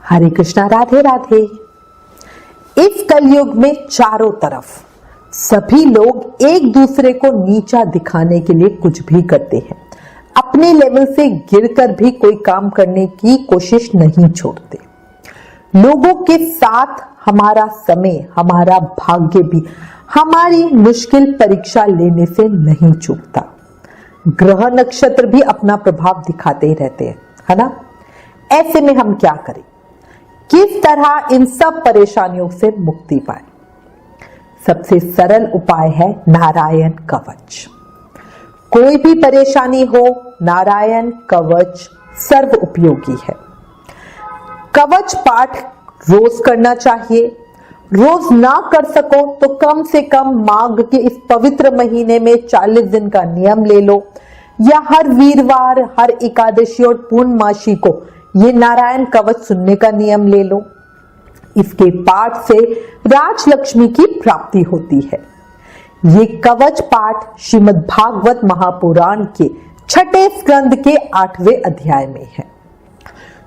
हरे कृष्णा, राधे राधे। इस कलयुग में चारों तरफ सभी लोग एक दूसरे को नीचा दिखाने के लिए कुछ भी करते हैं। अपने लेवल से गिरकर भी कोई काम करने की कोशिश नहीं छोड़ते। लोगों के साथ हमारा समय, हमारा भाग्य भी हमारी मुश्किल परीक्षा लेने से नहीं चूकता। ग्रह नक्षत्र भी अपना प्रभाव दिखाते रहते हैं, है ना। ऐसे में हम क्या करें, किस तरह इन सब परेशानियों से मुक्ति पाए? सबसे सरल उपाय है नारायण कवच। कोई भी परेशानी हो, नारायण कवच सर्व उपयोगी है। कवच पाठ रोज करना चाहिए। रोज ना कर सको तो कम से कम माघ के इस पवित्र महीने में 40 दिन का नियम ले लो, या हर वीरवार, हर एकादशी और पूर्णमासी को ये नारायण कवच सुनने का नियम ले लो। इसके पाठ से राजलक्ष्मी की प्राप्ति होती है। ये कवच पाठ श्रीमद् भागवत महापुराण के 6ठे स्कंद के 8वें अध्याय में है।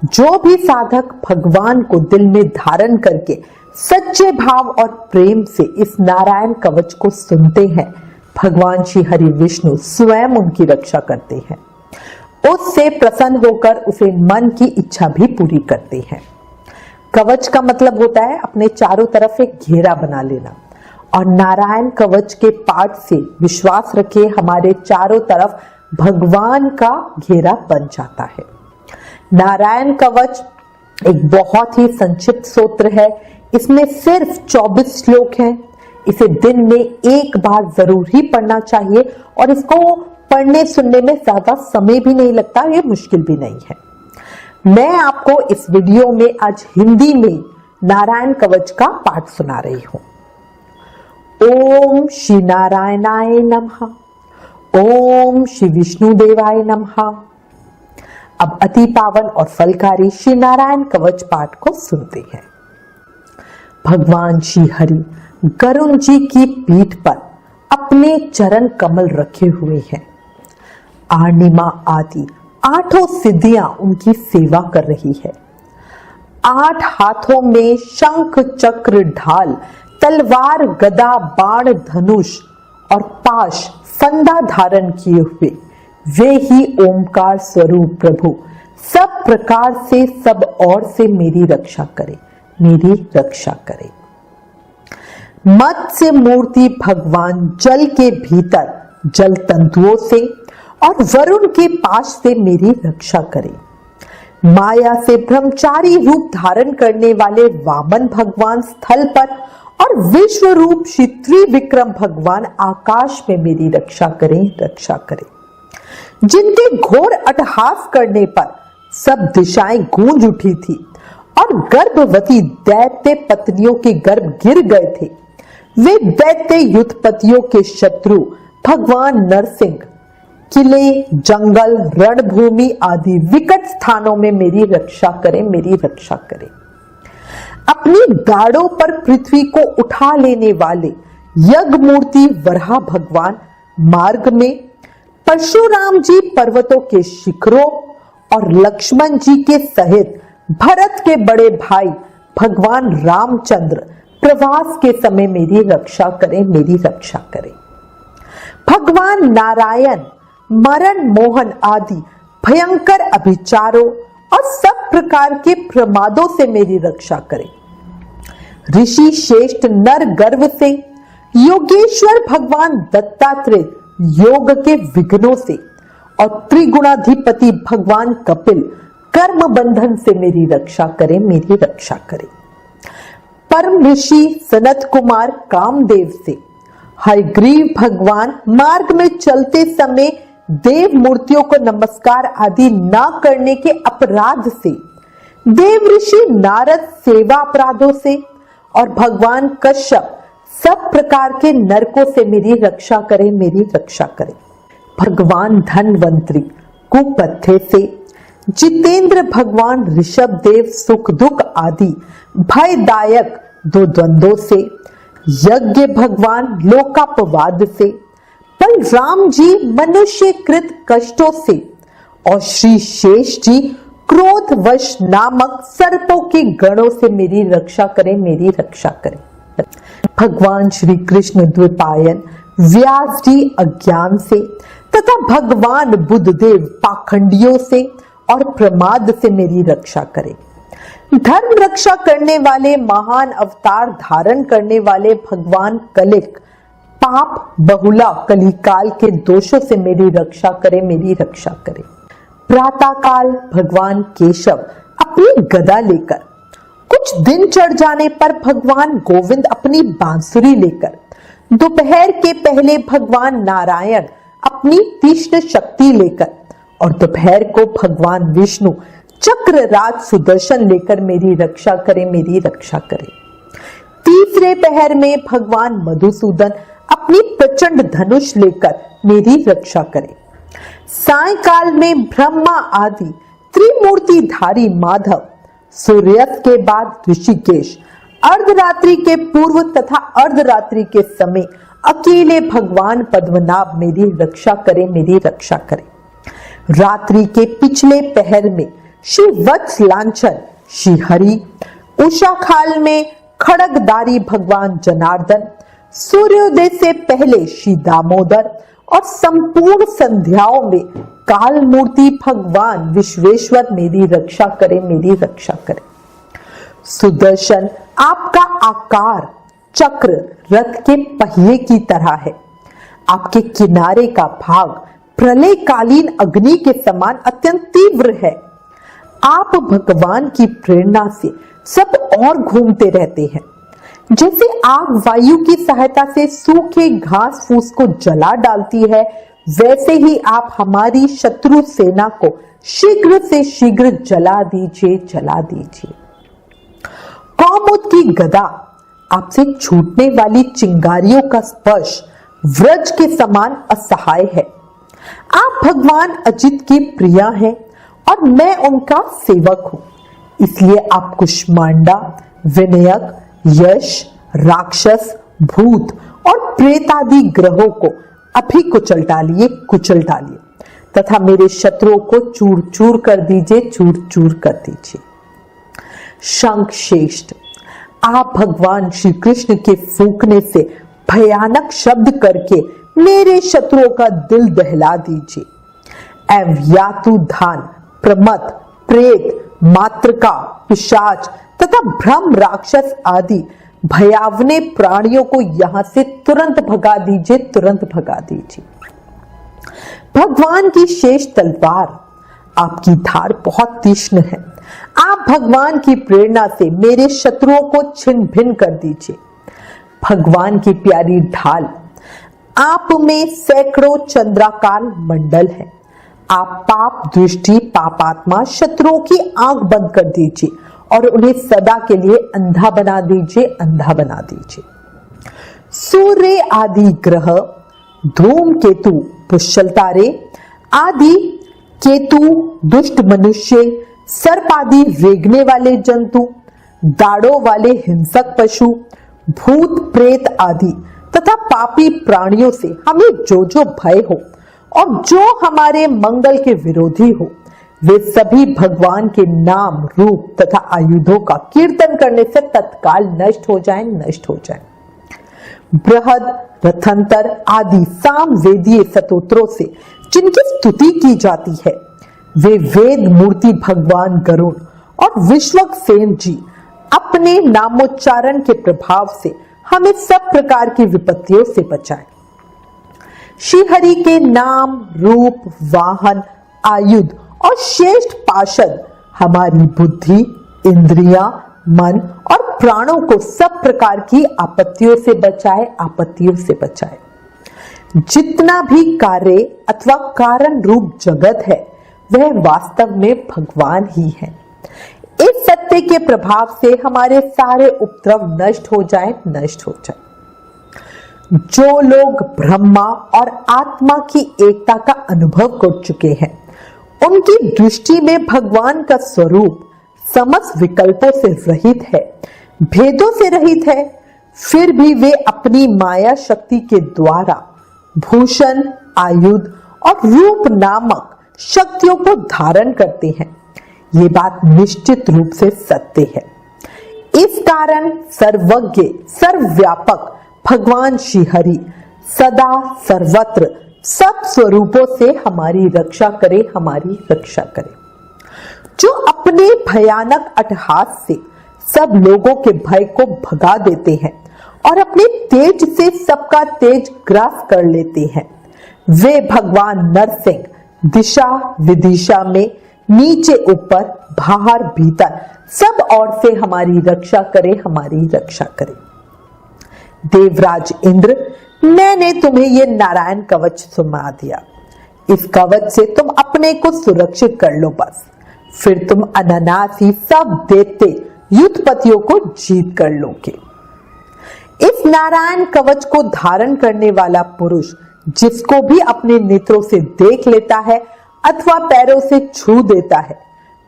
जो भी साधक भगवान को दिल में धारण करके सच्चे भाव और प्रेम से इस नारायण कवच को सुनते हैं, भगवान श्री हरि विष्णु स्वयं उनकी रक्षा करते हैं। उससे प्रसन्न होकर उसे मन की इच्छा भी पूरी करते हैं। कवच का मतलब होता है अपने चारों तरफ एक घेरा बना लेना, और नारायण कवच के पाठ से विश्वास रखिए हमारे चारों तरफ भगवान का घेरा बन जाता है। नारायण कवच एक बहुत ही संक्षिप्त स्तोत्र है। इसमें सिर्फ 24 श्लोक हैं। इसे दिन में एक बार जरूर ही पढ़ना चाहिए, और इसको पढ़ने सुनने में ज्यादा समय भी नहीं लगता, ये मुश्किल भी नहीं है। मैं आपको इस वीडियो में आज हिंदी में नारायण कवच का पाठ सुना रही हूं। ओम श्री नारायणाय नमः। ओम श्री विष्णु देवाय नमः। अब अति पावन और फलकारी श्री नारायण कवच पाठ को सुनते हैं। भगवान श्री हरि गरुण जी की पीठ पर अपने चरण कमल रखे हुए हैं। आर्णिमा आदि 8 सिद्धियां उनकी सेवा कर रही है। 8 हाथों में शंख, चक्र, ढाल, तलवार, गदा, बाण, धनुष और पाश, फंदा धारण किए हुए वे ही ओमकार स्वरूप प्रभु सब प्रकार से, सब और से मेरी रक्षा करे, मेरी रक्षा करे। मत्स्य मूर्ति भगवान जल के भीतर जल तंतुओं से और वरुण के पाश से मेरी रक्षा करे। माया से ब्रह्मचारी रूप धारण करने वाले वामन भगवान स्थल पर और विश्व रूप श्री त्रिविक्रम भगवान आकाश में मेरी रक्षा करें, रक्षा करें। जिनके घोर अट्टहास करने पर सब दिशाएं गूंज उठी थी और गर्भवती दैत्य पत्नियों के गर्भ गिर गए थे, वे दैत्य युद्धपतियों के शत्रु भगवान नरसिंह किले, जंगल, रणभूमि आदि विकट स्थानों में मेरी रक्षा करें, मेरी रक्षा करें। अपनी गाड़ों पर पृथ्वी को उठा लेने वाले यज्ञ मूर्ति वराह भगवान मार्ग में, परशुराम जी पर्वतों के शिखरों और लक्ष्मण जी के सहित भरत के बड़े भाई भगवान रामचंद्र प्रवास के समय मेरी रक्षा करें, मेरी रक्षा करें। भगवान नारायण मरण, मोहन आदि भयंकर अभिचारों और सब प्रकार के प्रमादों से मेरी रक्षा करें। ऋषि श्रेष्ठ नर गर्व से, योगेश्वर भगवान दत्तात्रेय योग के विघ्नों से, और त्रिगुणाधिपति भगवान कपिल कर्म बंधन से मेरी रक्षा करें, मेरी रक्षा करें। परम ऋषि सनत कुमार कामदेव से, हयग्रीव भगवान मार्ग में चलते समय देव मूर्तियों को नमस्कार आदि ना करने के अपराध से, देव ऋषि नारद सेवा अपराधों से, और भगवान कश्यप सब प्रकार के नरकों से मेरी रक्षा करें, मेरी रक्षा करें। भगवान धनवंतरी कुपथे से, जितेंद्र भगवान ऋषभ देव सुख दुख आदि भयदायक दो द्वंद्वों से, यज्ञ भगवान लोकापवाद से, बलराम जी मनुष्य कृत कष्टों से, और श्री शेष जी क्रोधवश नामक सर्पों के गणों से मेरी रक्षा करें, मेरी रक्षा करें। भगवान श्री कृष्ण द्वैपायन व्यास जी अज्ञान से तथा भगवान बुद्धदेव पाखंडियों से और प्रमाद से मेरी रक्षा करें। धर्म रक्षा करने वाले महान अवतार धारण करने वाले भगवान कलिक पाप बहुला कलिकाल के दोषों से मेरी रक्षा करें, मेरी रक्षा करें। प्रातः काल भगवान केशव अपनी गदा लेकर, कुछ दिन चढ़ जाने पर भगवान गोविंद अपनी बांसुरी लेकर, दोपहर के पहले भगवान नारायण अपनी तीक्ष्ण शक्ति लेकर और दोपहर को भगवान विष्णु चक्र राज सुदर्शन लेकर मेरी रक्षा करें, मेरी रक्षा करें। तीसरे पहर में भगवान मधुसूदन अपनी प्रचंड धनुष लेकर मेरी रक्षा करें। सायंकाल में ब्रह्मा आदि त्रिमूर्तिधारी माधव, सूर्यास्त के बाद ऋषिकेश, अर्धरात्रि के पूर्व तथा अर्धरात्रि के समय अकेले भगवान पद्मनाभ मेरी रक्षा करें, मेरी रक्षा करें। रात्रि के पिछले पहर में श्री वत्स लांछन श्री हरि, उषा खाल में खड़गधारी भगवान जनार्दन, सूर्योदय से पहले श्री दामोदर और संपूर्ण संध्याओं में काल मूर्ति भगवान विश्वेश्वर मेरी रक्षा करें, मेरी रक्षा करें। सुदर्शन आपका आकार चक्र रथ के पहिए की तरह है। आपके किनारे का भाग प्रलयकालीन अग्नि के समान अत्यंत तीव्र है। आप भगवान की प्रेरणा से सब और घूमते रहते हैं। जैसे आग वायु की सहायता से सूखे घास फूस को जला डालती है, वैसे ही आप हमारी शत्रु सेना को शीघ्र से शीघ्र जला दीजिए, जला दीजिए। कौमुद की गदा आपसे छूटने वाली चिंगारियों का स्पर्श व्रज के समान असहाय है। आप भगवान अजित की प्रिया हैं और मैं उनका सेवक हूं, इसलिए आप कुष्मांडा, विनायक, यश, राक्षस, भूत और प्रेत आदि ग्रहों को अभी कुचल डालिए, कुचल डालिए तथा मेरे शत्रुओं को चूर चूर कर दीजिए, चूर चूर कर दीजिए। शंख श्रेष्ठ आप भगवान श्री कृष्ण के फूंकने से भयानक शब्द करके मेरे शत्रुओं का दिल दहला दीजिए। एवं यातुधान, प्रमथ, प्रेत, मातृका, पिशाच तथा ब्रह्म राक्षस आदि भयावने प्राणियों को यहां से तुरंत भगा दीजिए, तुरंत भगा दीजिए। भगवान की शेष तलवार आपकी धार बहुत तीक्ष्ण है। आप भगवान की प्रेरणा से मेरे शत्रुओं को छिन्न भिन्न कर दीजिए। भगवान की प्यारी ढाल आप में सैकड़ों चंद्राकार मंडल है। आप पाप दृष्टि पापात्मा शत्रुओं की आंख बंद कर दीजिए और उन्हें सदा के लिए अंधा बना दीजिए, अंधा बना दीजिए। सूर्य आदि ग्रह, धूमकेतु, पुष्कल तारे आदि, केतु, दुष्ट मनुष्य, सर्प आदि रेंगने वाले जंतु, दाढ़ों वाले हिंसक पशु, भूत प्रेत आदि तथा पापी प्राणियों से हमें जो जो भय हो और जो हमारे मंगल के विरोधी हो, वे सभी भगवान के नाम, रूप तथा आयुधों का कीर्तन करने से तत्काल नष्ट हो जाएं, नष्ट हो जाएं। बृहद, रथंतर आदि साम वेदीय स्तोत्रों से जिनकी स्तुति की जाती है, वे वेद मूर्ति भगवान गरुड़ और विश्वक्सेन जी अपने नामोच्चारण के प्रभाव से हमें सब प्रकार की विपत्तियों से बचाएं। श्री हरि के नाम, रूप, वाहन, आयुध और श्रेष्ठ पार्षद हमारी बुद्धि, इंद्रियां, मन और प्राणों को सब प्रकार की आपत्तियों से बचाए, आपत्तियों से बचाए। जितना भी कार्य अथवा कारण रूप जगत है, वह वास्तव में भगवान ही है। इस सत्य के प्रभाव से हमारे सारे उपद्रव नष्ट हो जाए, नष्ट हो जाए। जो लोग ब्रह्मा और आत्मा की एकता का अनुभव कर चुके हैं, उनकी दृष्टि में भगवान का स्वरूप समस्त विकल्पों से रहित है, भेदों से रहित है। फिर भी वे अपनी माया शक्ति के द्वारा भूषण, आयुध और रूप नामक शक्तियों को धारण करते हैं। ये बात निश्चित रूप से सत्य है। इस कारण सर्वज्ञ सर्वव्यापक भगवान श्री हरि सदा सर्वत्र सब स्वरूपों से हमारी रक्षा करे, हमारी रक्षा करे। जो अपने भयानक अट्टहास से सब लोगों के भय को भगा देते हैं और अपने तेज से सबका तेज ग्रास कर लेते हैं, वे भगवान नरसिंह दिशा विदिशा में नीचे ऊपर बाहर भीतर सब ओर से हमारी रक्षा करे, हमारी रक्षा करे। देवराज इंद्र, मैंने तुम्हें ये नारायण कवच सुना दिया। इस कवच से तुम अपने को सुरक्षित कर लो बस, फिर तुम अनायासी सब दैत्य युद्धपतियों को जीत कर लोगे। इस नारायण कवच को धारण करने वाला पुरुष जिसको भी अपने नेत्रों से देख लेता है अथवा पैरों से छू देता है,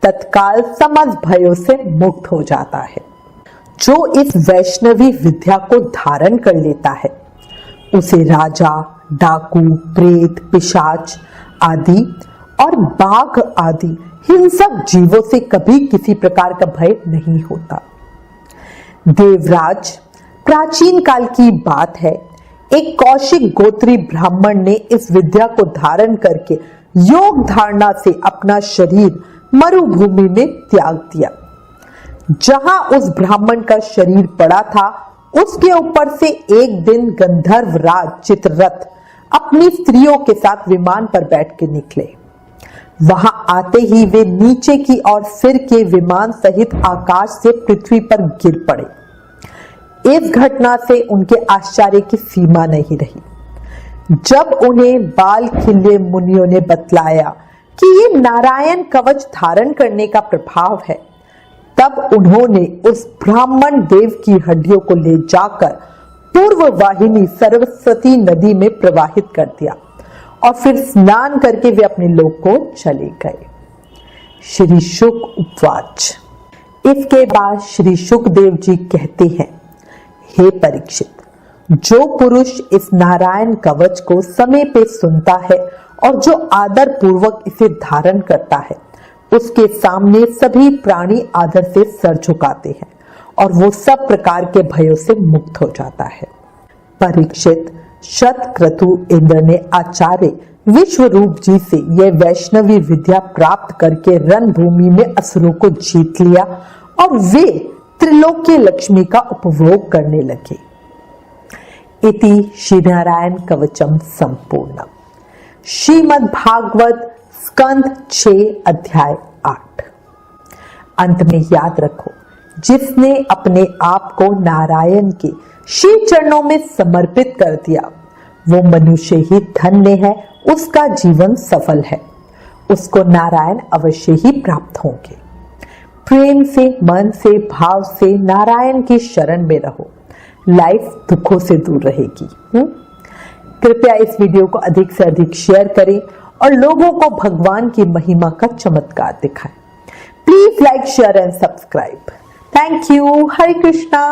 तत्काल समस्त भयों से मुक्त हो जाता है। जो इस वैष्णवी विद्या को धारण कर लेता है, उसे राजा, डाकू, प्रेत, पिशाच आदि और बाघ आदि हिंसक जीवों से कभी किसी प्रकार का भय नहीं होता। देवराज, प्राचीन काल की बात है, एक कौशिक गोत्री ब्राह्मण ने इस विद्या को धारण करके योग धारणा से अपना शरीर मरुभूमि में त्याग दिया। जहां उस ब्राह्मण का शरीर पड़ा था, उसके ऊपर से एक दिन गंधर्व राज चित्ररथ अपनी स्त्रियों के साथ विमान पर बैठ के निकले। वहां आते ही वे नीचे की ओर फिर के विमान सहित आकाश से पृथ्वी पर गिर पड़े। इस घटना से उनके आश्चर्य की सीमा नहीं रही। जब उन्हें बाल खिल्ले मुनियों ने बतलाया कि ये नारायण कवच धारण करने का प्रभाव है, तब उन्होंने उस ब्राह्मण देव की हड्डियों को ले जाकर पूर्व वाहिनी सरस्वती नदी में प्रवाहित कर दिया और फिर स्नान करके वे अपने लोक को चले गए। श्री शुक उपवाच। इसके बाद श्री शुकदेव जी कहते हैं, हे परीक्षित, जो पुरुष इस नारायण कवच को समय पे सुनता है और जो आदर पूर्वक इसे धारण करता है, उसके सामने सभी प्राणी आदर से सर झुकाते हैं और वो सब प्रकार के भयों से मुक्त हो जाता है। परीक्षित, शतक्रतु इंद्र ने आचार्य विश्वरूप जी से यह वैष्णवी विद्या प्राप्त करके रणभूमि में असुरों को जीत लिया और वे त्रिलोक्य लक्ष्मी का उपभोग करने लगे। इति श्री नारायण कवचम संपूर्णम। श्रीमद् भागवत स्कंद 6 अध्याय 8। अंत में याद रखो, जिसने अपने आप को नारायण के श्री चरणों में समर्पित कर दिया, वो मनुष्य ही धन्य है, उसका जीवन सफल है, उसको नारायण अवश्य ही प्राप्त होंगे। प्रेम से, मन से, भाव से नारायण की शरण में रहो, लाइफ दुखों से दूर रहेगी। कृपया इस वीडियो को अधिक से अधिक शेयर करें और लोगों को भगवान की महिमा का चमत्कार दिखाएं। Please like, share and subscribe. Thank you. Hare Krishna.